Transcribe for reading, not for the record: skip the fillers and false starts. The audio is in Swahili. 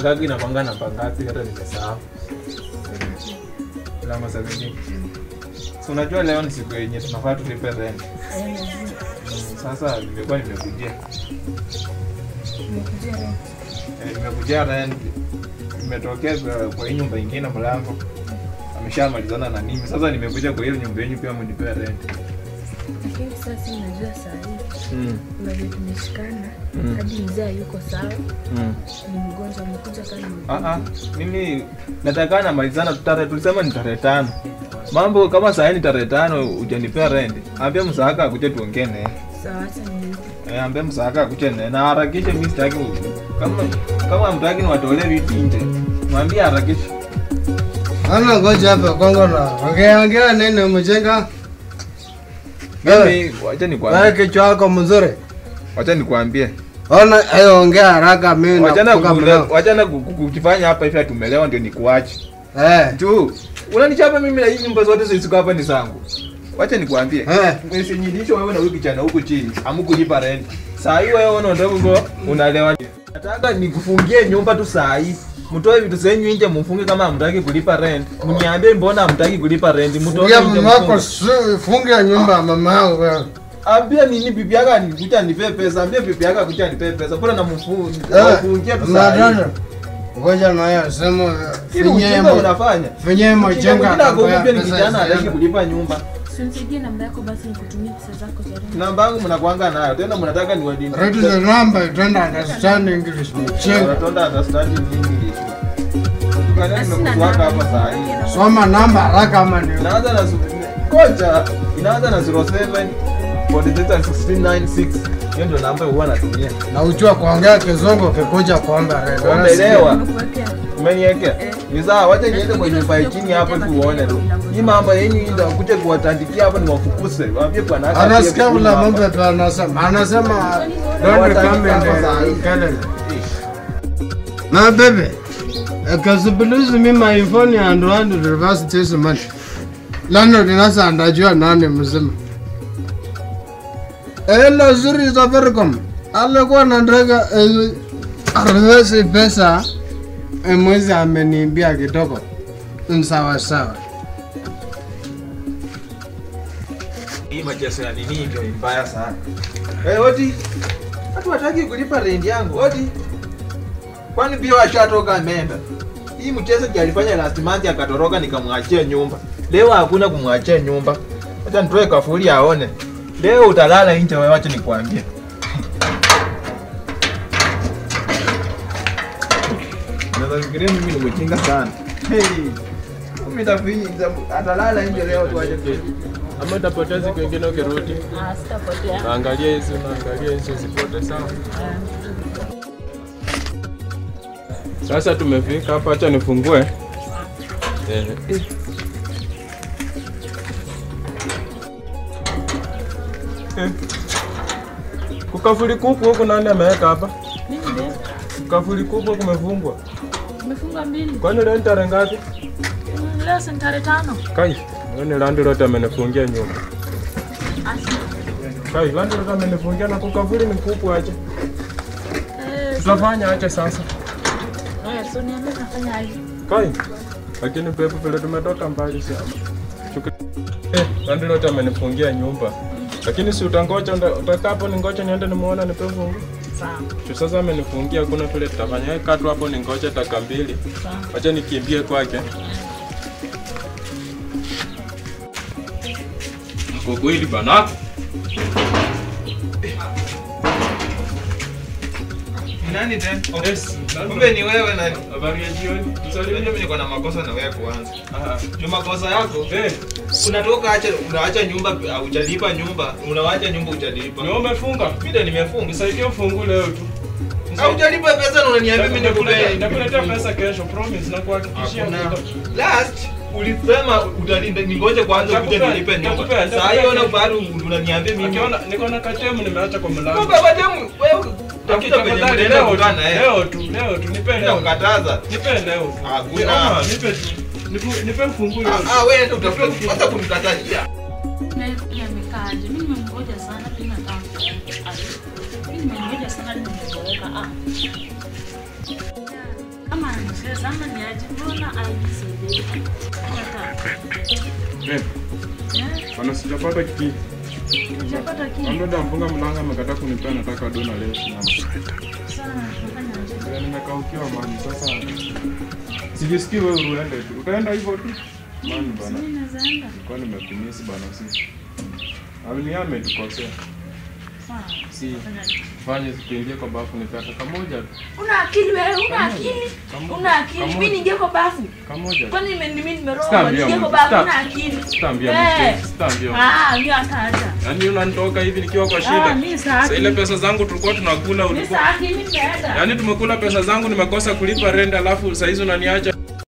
Ngagi na pangana pangapi hata nimesahau. Lama 17. So unajua leo ni siku yenye tunafaa tulipe rent. Sasa nimekuwa nimekujia. Nimekujia rent. Nimetokea kwa hii nyumba nyingine mlango. Ameshamalizana na mimi. Sasa nimekuja kwa hiyo nyumba yenu pia mnipe rent. Lakini sasa unajua saa hii. Unajua tumeshikana. Hadi mzee yuko sawa. Ni mgonjwa amekuja kama mimi nataka na malizana tulisema ni tarehe 5. Mambo kama saa hii ni tarehe 5 hujanipea rent. Ambia msaka akuje tuongee naye. Sawa acha ni. Ambia msaka akuje naye na harakishe mimi sitaki kama mtaki ni watolee vitu nje. Mwambie harakishe. Ana ngoja hapa kwanza na. Ongea neno mjenga. Mimi wacha nikwambie. Wewe kichwa chako mzuri. Wacha nikwambie. Ona ayo ongea haraka mimi na wachana kukifanya hapa hivi tumelewa ndio nikuache. Tu unanichapa mimi na hii nyumba zote zisiko hapa ni zangu. Wacha nikwambie. Msinyidisho wewe na huyu kijana huko chini. Hamkulipa rent. Saa hii wewe unaondoka unalewa. Nataka nikufungie nyumba tu saa hii. Mtoe vitu zenyu nje mfunge kama hamtaki kulipa rent. Mniambie mbona hamtaki kulipa rent. Mtoe nje mako funge nyumba mama yangu. Ambia nini bibi yako anikuja nipe pesa. Ambia bibi yako akuja nipe pesa. Bora nafungia tu saa. Ngoja na yeye sema finyemo unafanya. Finyemo jenga. Kila ngombe ni kijana anataka kulipa nyumba. Simsaidie namba yako basi nikutumie pesa zako za rent. Namba yangu mnakuanga nayo. Tena mnataka niwadini. Write the number, don't understand English. Don't understand English. Tukana hapa saa hii. Soma namba haraka kama ndio. Inaanza na koja. Inaanza na 07 4696. Hiyo ndio namba huwa natumia. Na ujua kuongea kizungu kikuja kuomba rent. Umeelewa? Umeniwekea? Ni sawa, wacha niende kwa nyumba chini hapo tuone tu. Hii mambo yenyu ndio kuja kuwatandikia hapo ni wafukuse. Waambie bwana haka. Anasikia ula mambo tu anasema don't come in Canada. Na bebe. Akasibilizi mimi my phone ya Android reverse this month. Lano dinasa andajua nani mzima. Hello zuri za Vercom. Alikuwa anataka reverse pesa. Mwezi ameniambia kidogo. Sawa sawa. Hii majeso ya nini ndio mbaya sana. Oti. Watu wataki kulipa rent yangu. Oti. Kwani pia washatoka ameenda. Hii mchezo alifanya last month akatoroka nikamwachia nyumba. Leo hakuna kumwachia nyumba. Acha nitoe kafuri aone. Leo utalala nje wewe, acha nikwambie. Nafikiria mimi ni mjinga sana. Mimi tafinyi atalala nje leo tu aje kesho. Ama utapoteza kwingine ukirudi. Sitapotea. Angalia hizo zipote sawa. Sasa tumefika hapa, acha nifungue. Kukafuli kupu huko nani ameweka hapa? Mimi ndio. Kukafuli kupu kumefungwa. Umefunga mbili. Kwani leo tarehe ngapi? Leo ni tarehe 5. Kai, wewe landlord amenifungia nyumba. Kai, landlord amenifungia na kukafuli ni kupu aje. Tutafanya aje sasa? So niambie nafanya aje? Kai. Lakini pepo vile tumetoka mbali sana. Landlord amenifungia nyumba. Lakini si utangoja utakapo ningoja niende nimuone nipe fungu. Sawa. Sasa amenifungia kuna vile tutafanya katu hapo ningoja dakika 2. Sawa. Acha nikimbie kwake. Kwa kweli bana. Nani tena? Yes. Kumbe ni wewe nani? Habari ya jioni. Mimi niko na makosa na wewe kwanza. Juma makosa yako? Unatoka unaacha nyumba hujalipa nyumba, unawaacha nyumba hujalipa. Ni umefunga? Mimi nimefunga. Saidia fungu leo tu. Hujalipa pesa na unaniambia mimi nitakuletea pesa kesho, promise na kuhakikishia. Last ulisema utalinda ningoje kwanza ukuje nilipe nyumba. Sasa hiyo na bado unaniambia mimi niko na katemu nimeacha kwa mlango. Kwa katemu wewe Tafuta penye mtaenda kukana leo tu nipe leo. Ukataza. Nipe leo. Hakuna. Nipe tu. Nipe funguo. Wewe ndio utafuta hata kunikatajia. Na yamekaaje? Mimi nimemgoja sana tena kama. Mimi nimemgoja sana nimeweka Kama anacheza ama ni aje? Mbona aisaidie? Bana sijapata kiki. Sijapata kiki. Ndio mfunga mlango amekataa kunipea nataka dona leo sana. Sana tunafanya aje? Nimekaukiwa mani sasa. Sijisikii wewe uende tu. Utaenda hivyo tu. Mani bana. Mimi nazaenda. Kwa nimekumisi bana si. Awini ametukosea. Si. Fanya tuingie kwa bafu nitaka kamoja tu. Una akili wewe, una akili. Una akili. Mimi ningie kwa bafu. Kamoja. Kwani mimi nimeroa ningie kwa bafu una akili. Sitambia mtu. Mimi ataacha. Yaani unanitoka hivi nikiwa kwa shida. Mimi sasa. Ile pesa zangu tulikuwa tunakula Mimi sasa mimi naenda. Yaani tumekula pesa zangu nimekosa kulipa rent alafu saa hizo unaniacha.